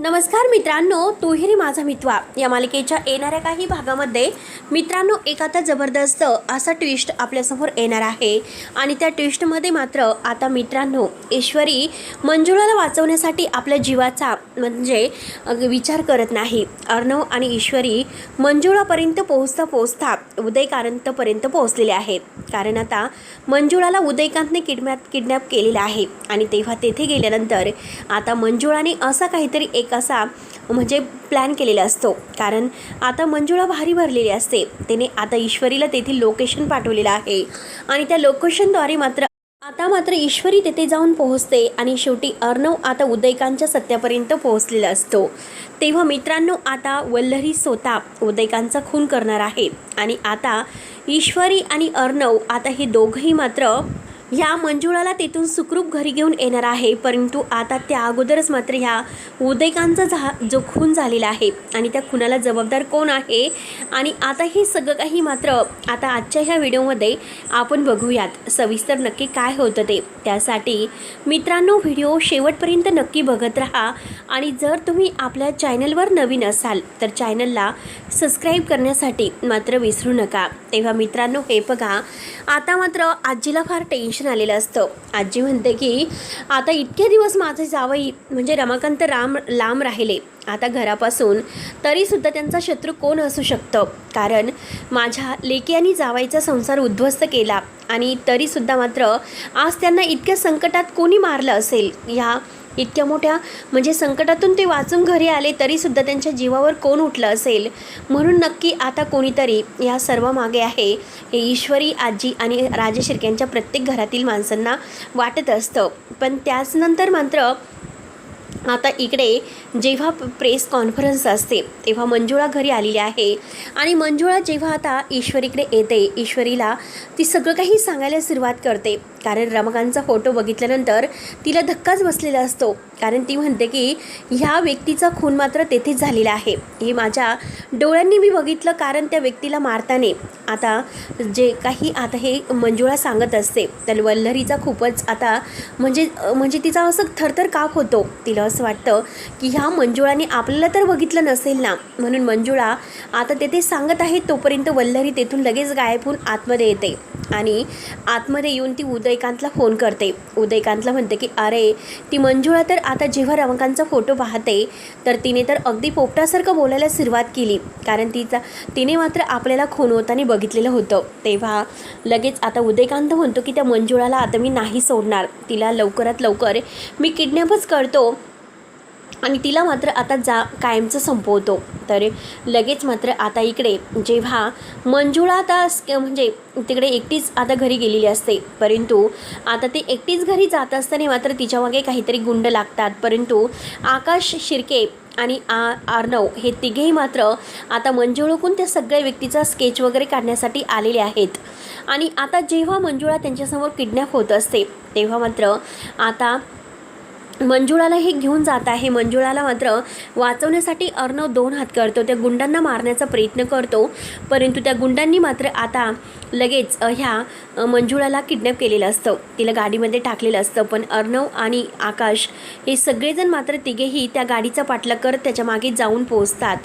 नमस्कार मित्रांनो, तूही माझा मित्वा या मालिकेच्या येणाऱ्या काही भागामध्ये मित्रांनो एक आता जबरदस्त असा ट्विस्ट आपल्यासमोर येणार आहे आणि त्या ट्विस्टमध्ये मात्र आता मित्रांनो ईश्वरी मंजुळाला वाचवण्यासाठी आपल्या जीवाचा म्हणजे विचार करत नाही. अर्णव आणि ईश्वरी मंजुळापर्यंत पोहोचता उदयकांतपर्यंत पोहोचलेले आहेत. कारण आता मंजुळाला उदयकांतने किडनॅप केलेलं आहे आणि तेव्हा तेथे गेल्यानंतर आता मंजुळाने असा काहीतरी एक असा म्हणजे प्लॅन केलेला असतो. कारण आता मंजुळा भारी भरलेली असते. तिने आता ईश्वरीला तेथील लोकेशन पाठवलेलं आहे आणि त्या लोकेशनद्वारे मात्र ईश्वरी तेथे जाऊन पोहोचते आणि शेवटी अर्णव आता उदयकांतच्या सत्यापर्यंत पोहोचलेला असतो. तेव्हा मित्रांनो आता वल्लरी स्वतः उदयकांतचा खून करणार आहे आणि आता ईश्वरी आणि अर्णव आता हे दोघंही मात्र ह्या मंजुळाला तेथून सुखरूप घरी घेऊन येणार आहे. परंतु आता त्या अगोदरच मात्र ह्या उदयकांतचा जो खून झालेला आहे आणि त्या खुनाला जबाबदार कोण आहे आणि आता हे सगळं काही मात्र आता आजच्या ह्या व्हिडिओमध्ये आपण बघूयात सविस्तर नक्की काय होतं ते. त्यासाठी मित्रांनो व्हिडिओ शेवटपर्यंत नक्की बघत राहा आणि जर तुम्ही आपल्या चॅनलवर नवीन असाल तर चॅनलला सबस्क्राईब करण्यासाठी मात्र विसरू नका. तेव्हा मित्रांनो हे बघा, आता मात्र आजीला फार टेन्शन आलेलं असतं. आजी म्हणते की आता इतके दिवस माझे जावई म्हणजे रमाकांत लांब राहिले आता घरापासून, तरीसुद्धा त्यांचा शत्रू कोण असू शकतं. कारण माझ्या लेकी आणि जावाईचा संसार उद्ध्वस्त केला आणि तरीसुद्धा मात्र आज त्यांना इतक्या संकटात कोणी मारलं असेल. ह्या इतक्या मोठ्या म्हणजे संकटातून ते वाचून घरी आले तरीसुद्धा त्यांच्या जीवावर कोण उठलं असेल. म्हणून नक्की आता कोणीतरी या सर्व मागे आहे हे ईश्वरी, आजी आणि राजशिर्क्यांच्या प्रत्येक घरातील माणसांना वाटत असतं. पण त्याचनंतर मात्र आता इकडे जेव्हा प्रेस कॉन्फरन्स असते तेव्हा मंजुळा घरी आलेली आहे आणि मंजुळा जेव्हा आता ईश्वरीकडे येते, ईश्वरीला ती सगळं काही सांगायला सुरुवात करते. कारण रमाकांतचा फोटो बघितल्यानंतर तिला धक्काच बसलेला असतो. कारण ती म्हणते की ह्या व्यक्तीचा खून मात्र तेथेच झालेला आहे, हे माझ्या डोळ्यांनी मी बघितलं. कारण त्या व्यक्तीला मारताना आता जे काही आता हे मंजुळा सांगत असते तर वल्लरीचा खूपच आता म्हणजे तिचा असं थरथर काप होतो. तिला असं वाटतं की ह्या मंजुळाने आपल्याला तर बघितलं नसेल ना. म्हणून मंजुळा आता तेथे सांगत आहे तोपर्यंत वल्लरी तेथून लगेच गायब होऊन आतमध्ये येते आणि आतमध्ये येऊन ती उदयकांतला फोन करते. उदयकांतला म्हणते की अरे ती मंजुळा तर आता जेव्हा रमाकांतचा फोटो पाहते तर तिने तर अगदी पोपटासारखं बोलायला सुरुवात केली. कारण तिने मात्र आपल्याला खून होताना बघितलेलं होतं. तेव्हा लगेच आता उदयकांत म्हणतो की त्या मंजुळाला आता मी नाही सोडणार, तिला लवकरात लवकर मी किडनॅपच करतो आणि तिला मात्र आता कायमचं संपवतो. तर लगेच मात्र आता इकडे जेव्हा मंजुळा आता म्हणजे तिकडे एकटीच आता घरी गेलेली असते, परंतु आता ती एकटीच घरी जात असताना मात्र तिच्या मागे काहीतरी गुंड लागतात. परंतु आकाश शिर्के आणि अर्णव हे तिघेही मात्र आता मंजुळाकडून त्या सगळ्या व्यक्तीचा स्केच वगैरे काढण्यासाठी आलेले आहेत. आणि आता जेव्हा मंजुळा त्यांच्यासमोर किडनॅप होत असते तेव्हा मात्र आता मंजुळाला हे घेऊन जात आहे. मंजुळाला मात्र वाचवण्यासाठी अर्णव 2 हात करतो, त्या गुंडांना मारण्याचा प्रयत्न करतो. परंतु त्या गुंडांनी मात्र आता लगेच ह्या मंजुळाला किडनॅप केलेलं असतं, तिला गाडीमध्ये टाकलेलं असतं. पण अर्णव आणि आकाश हे सगळेजण मात्र तिघेही त्या गाडीचा पाठलाग करत त्याच्या मागे जाऊन पोहोचतात.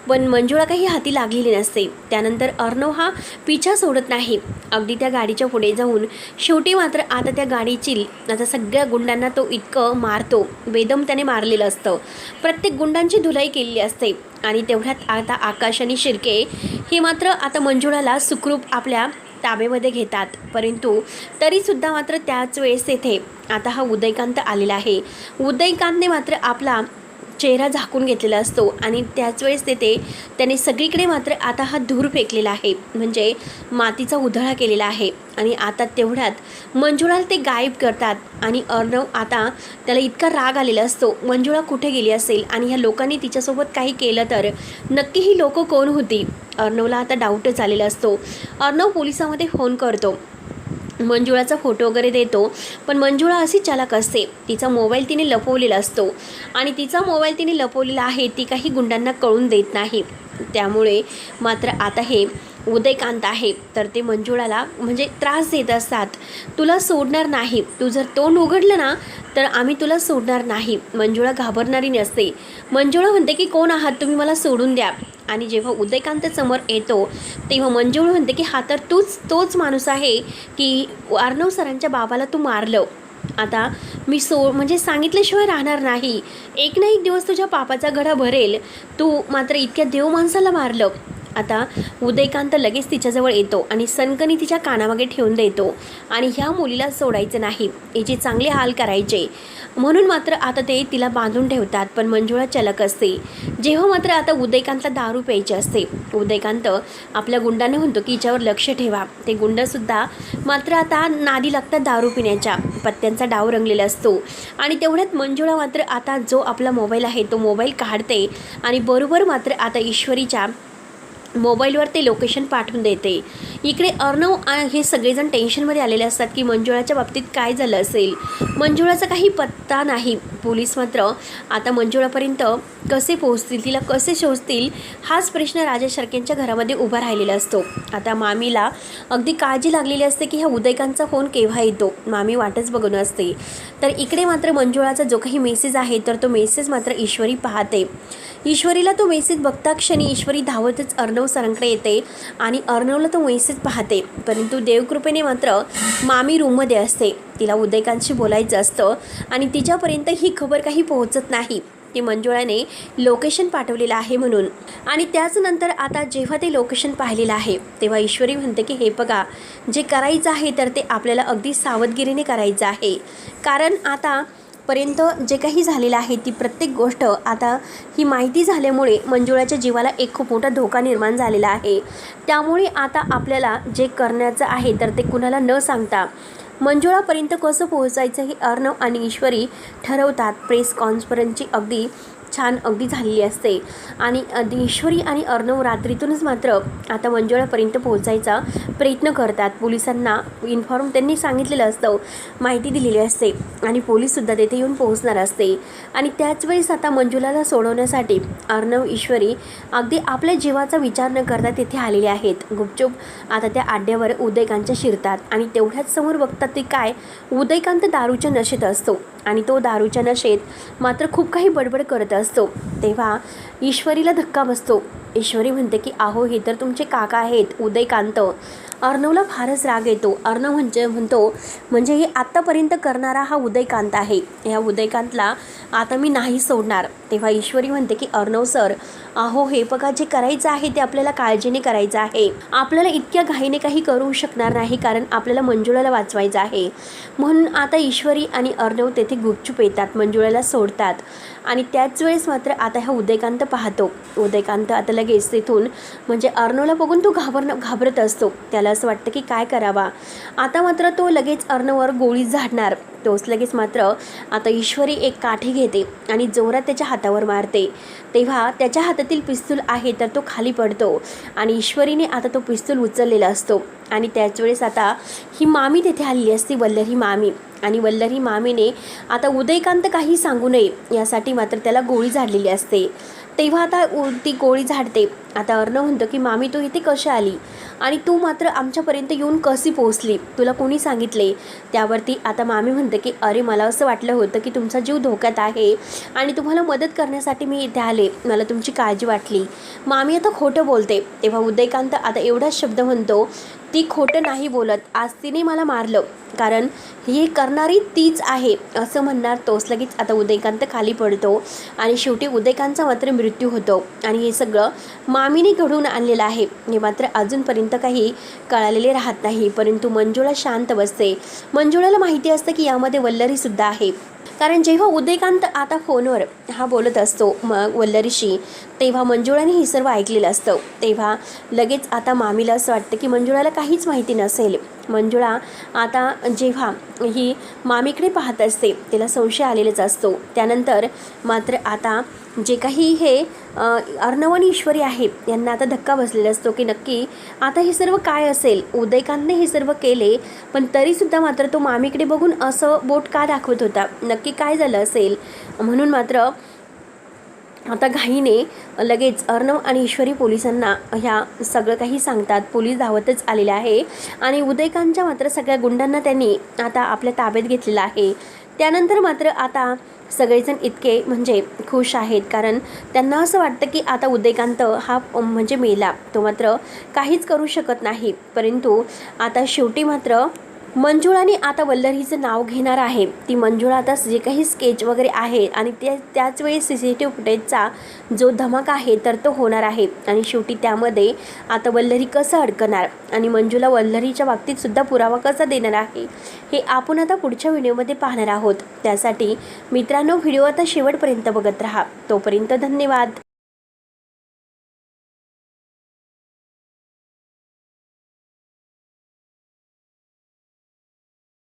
पण मंजुळा काही हाती लागलेली नसते. त्यानंतर अर्णव हा पिछा सोडत नाही, अगदी त्या गाडीच्या पुढे जाऊन शेवटी मात्र आता त्या गाडीची आता सगळ्या गुंडांना तो इतकं मारतो, बेदम त्याने मारलेलं असतं. प्रत्येक गुंडांची धुलाई केलेली असते आणि तेवढ्यात आता आकाश आणि शिर्के हे मात्र आता मंजुळाला सुखरूप आपल्या ताब्यामध्ये घेतात. परंतु तरीसुद्धा मात्र त्याच वेळेस तेथे आता हा उदयकांत आलेला आहे. उदयकांतने मात्र आपला चेहरा झाकून घेतलेला असतो आणि त्याच वेळेस त्याने सगळीकडे मात्र आता हा धूर फेकलेला आहे, म्हणजे मातीचा उधळा केलेला आहे. आणि आता तेवढ्यात मंजुळाला ते गायब करतात आणि अर्णव आता त्याला इतका राग आलेला असतो, मंजुळा कुठे गेली असेल आणि ह्या लोकांनी तिच्यासोबत काही केलं तर नक्की ही लोकं कोण होती. अर्णवला आता डाऊटच आलेला असतो. अर्णव पोलिसांमध्ये फोन करतो, मंजुळाचा फोटो वगैरे देतो. पण मंजुळा अशी चालाक असते, तिचा मोबाईल तिने लपवलेला असतो आणि तिचा मोबाईल तिने लपवलेला आहे ती काही गुंडांना कळून देत नाही. त्यामुळे मात्र आता हे उदयकांत आहे तर ते मंजुळाला म्हणजे त्रास देत असतात. तुला सोडणार नाही, तू जर तोंड उघडलं ना तर आम्ही तुला सोडणार नाही. मंजुळा घाबरणारी नसते. मंजुळा म्हणते की कोण आहात तुम्ही, मला सोडून द्या. आणि जेव्हा उदयकांत समोर येतो तेव्हा मंजुळा म्हणते की हा तर तोच माणूस आहे की अर्णव सरांच्या बाबाला तू मारलं. आता मी म्हणजे सांगितल्याशिवाय राहणार नाही. एक ना एक दिवस तुझ्या पापाचा घडा भरेल. तू मात्र इतक्या देव माणसाला मारलं. आता उदयकांत लगेच तिच्याजवळ येतो आणि सनकनी तिच्या कानामागे ठेवून देतो आणि ह्या मुलीला सोडायचं नाही, हिचे चांगले हाल करायचे. म्हणून मात्र आता ते तिला बांधून ठेवतात. पण मंजुळा चलक असते. जेव्हा मात्र आता उदयकांतला दारू प्यायची असते, उदयकांत आपल्या गुंडांना म्हणतो की हिच्यावर लक्ष ठेवा. ते गुंडसुद्धा मात्र आता नादी लागतात दारू पिण्याच्या. पत्त्यांचा डाव रंगलेला असतो आणि तेवढ्यात मंजुळा मात्र आता जो आपला मोबाईल आहे तो मोबाईल काढते आणि बरोबर मात्र आता ईश्वरीच्या मोबाईलवर ते लोकेशन पाठवून देते. इकडे अर्णव हे सगळेजण टेन्शनमध्ये आलेले असतात की मंजुळाच्या बाबतीत काय झालं असेल. मंजुळाचा काही पत्ता नाही. पोलीस मात्र आता मंजुळापर्यंत कसे पोहोचतील, तिला कसे शोधतील, हाच प्रश्न राजा शर्केंच्या घरामध्ये उभा राहिलेला असतो. आता मामीला अगदी काळजी लागलेली असते की ह्या उदयकांचा फोन केव्हा येतो. मामी वाटच बघून असते. तर इकडे मात्र मंजुळाचा जो काही मेसेज आहे तर तो मेसेज मात्र ईश्वरी पाहते. ईश्वरीला तो मेसेज बघता क्षणी ईश्वरी धावतच अर्णव सरांकडे येते आणि अर्णवला तो मेसेज पाहते. परंतु देवकृपेने मात्र मामी रूममध्ये असते. तिला उदयकांशी बोलायचं असतं आणि तिच्यापर्यंत ही खबर काही पोहोचत नाही की मंजुळाने लोकेशन पाठवलेलं आहे म्हणून. आणि त्याचनंतर आता जेव्हा ते लोकेशन पाहिलेलं आहे तेव्हा ईश्वरी म्हणते की हे बघा, जे करायचं आहे तर ते आपल्याला अगदी सावधगिरीने करायचं आहे. कारण आता पर्यंत जे काही झालेलं आहे ती प्रत्येक गोष्ट आता ही माहिती झाल्यामुळे मंजुळाच्या जीवाला एक खूप मोठा धोका निर्माण झालेला आहे. त्यामुळे आता आपल्याला जे करण्याचं आहे तर ते कुणाला न सांगता मंजुळापर्यंत कसं पोहोचायचं हे अर्णव आणि ईश्वरी ठरवतात. प्रेस कॉन्फरन्सची अगदी छान अगदी झालेली असते आणि ईश्वरी आणि अर्णव रात्रीतूनच मात्र आता मंजुळापर्यंत पोहोचायचा प्रयत्न करतात. पोलिसांना इन्फॉर्म त्यांनी सांगितलेलं असतं, माहिती दिलेली असते आणि पोलीससुद्धा तेथे येऊन पोहोचणार असते. आणि त्याच वेळेस आता मंजुळाला सोडवण्यासाठी अर्णव ईश्वरी अगदी आपल्या जीवाचा विचार न करता तेथे आलेले आहेत. गुपचूप आता त्या आड्यावर उदयकांतच्या शिरतात आणि तेवढ्याच समोर बघतात ते काय, उदयकांत दारूच्या नशेत असतो आणि तो दारूच्या नशेत मात्र खूप काही बडबड करत असतो. तेव्हा ईश्वरीला धक्का बसतो. ईश्वरी म्हणते की अहो, हे तर तुमचे काका आहेत उदयकांत. अर्णवला फारच राग येतो. अर्णव म्हणतो म्हणजे हे आत्तापर्यंत करणारा हा उदयकांत आहे, ह्या उदयकांतला आता मी नाही सोडणार. तेव्हा ईश्वरी म्हणते की अर्णव सर, अहो हे बघा, जे करायचं आहे ते आपल्याला काळजीने करायचं आहे. आपल्याला इतक्या घाईने काही करू शकणार नाही कारण आपल्याला मंजुळाला वाचवायचं आहे. म्हणून आता ईश्वरी आणि अर्णव तेथे गुपचूप येतात, मंजुळाला सोडतात. आणि त्याच वेळेस मात्र आता ह्या उदयकांत पाहतो. उदयकांत आता लगेच तिथून म्हणजे अर्णवला बघून तो घाबरत असतो. त्याला असं वाटतं की काय करावा. आता मात्र तो लगेच अर्णववर गोळी झाडणार. तोच लगेच मात्र आता ईश्वरी एक काठी घेते आणि जोरात त्याच्या हातावर मारते. तेव्हा त्याच्या हातातील पिस्तूल आहे तर तो खाली पडतो आणि ईश्वरीने आता तो पिस्तूल उचललेला असतो. आणि त्याच वेळेस आता ही मामी तेथे आलेली असते, वल्लरी मामी. आणि वल्लरी मामीने आता उदयकांत काही सांगू नये यासाठी मात्र त्याला गोळी झाडलेली असते. तेव्हा आता ती गोळी झाडते. आता अर्णव म्हणतो की मामी तू इथे कशी आली आणि तू मात्र आमच्यापर्यंत येऊन कशी पोहोचली, तुला कोणी सांगितले. त्यावरती आता मामी म्हणते की अरे, मला असं वाटलं होतं की तुमचा जीव धोक्यात आहे आणि तुम्हाला मदत करण्यासाठी मी इथे आले, मला तुमची काळजी वाटली. मामी आता खोटं बोलते. तेव्हा उदयकांत आता एवढाच शब्द म्हणतो, ती खोटं नाही बोलत, आज तिने मला मारलं कारण हे करणारी तीच आहे असं म्हणणार. तोच लगेच आता उदयकांत खाली पडतो आणि शेवटी उदयकांतचा मात्र मृत्यू होतो. आणि हे सगळं मामीने घडवून आणलेलं आहे हे मात्र अजूनपर्यंत काही कळालेले राहत नाही. परंतु मंजुळा शांत बसते. मंजुळाला माहिती असतं की यामध्ये वल्लरीसुद्धा आहे. कारण जेव्हा उदयकांत आता फोनवर हा बोलत असतो मग वल्लरीशी, तेव्हा मंजुळाने हे सर्व ऐकलेलं असतं. तेव्हा लगेच आता मामीला असं वाटतं की मंजुळाला काहीच माहिती नसेल. मंजुळा आता जेव्हा ही मामीकडे पाहत असते तिला संशय आलेलाच असतो. त्यानंतर मात्र आता जे काही हे अर्णव आणि ईश्वरी आहे यांना आता धक्का बसलेला असतो की नक्की आता हे सर्व काय असेल. उदयकांतने हे सर्व केले पण तरीसुद्धा मात्र तो मामीकडे बघून असं बोट का दाखवत होता, नक्की काय झालं असेल. म्हणून मात्र आता घाईने लगेच अर्णव आणि ईश्वरी पोलिसांना ह्या सगळं काही सांगतात. पोलीस धावतच आलेले आहे आणि उदयकांतच्या मात्र सगळ्या गुंडांना त्यांनी आता आपल्या ताब्यात घेतलेलं आहे. त्यानंतर मात्र आता सगळेजण इतके म्हणजे खुश आहेत, कारण त्यांना असं वाटतं की आता उदयकांत हा म्हणजे मेला, तो मात्र काहीच करू शकत नाही. परंतु आता शेवटी मात्र मंजुळाने आता वल्लरीचं नाव घेणार आहे. ती मंजुळा आता जे काही स्केच वगैरे आहे आणि त्याच वेळी CCTV फुटेजचा जो धमाका आहे तर तो होणार आहे आणि शेवटी त्यामध्ये आता वल्लरी कसं अडकणार आणि मंजुळा वल्लरीच्या बाबतीत सुद्धा पुरावा कसा देणार आहे हे आपण आता पुढच्या व्हिडिओमध्ये पाहणार आहोत. त्यासाठी मित्रांनो व्हिडिओ आता शेवटपर्यंत बघत राहा. तोपर्यंत धन्यवाद.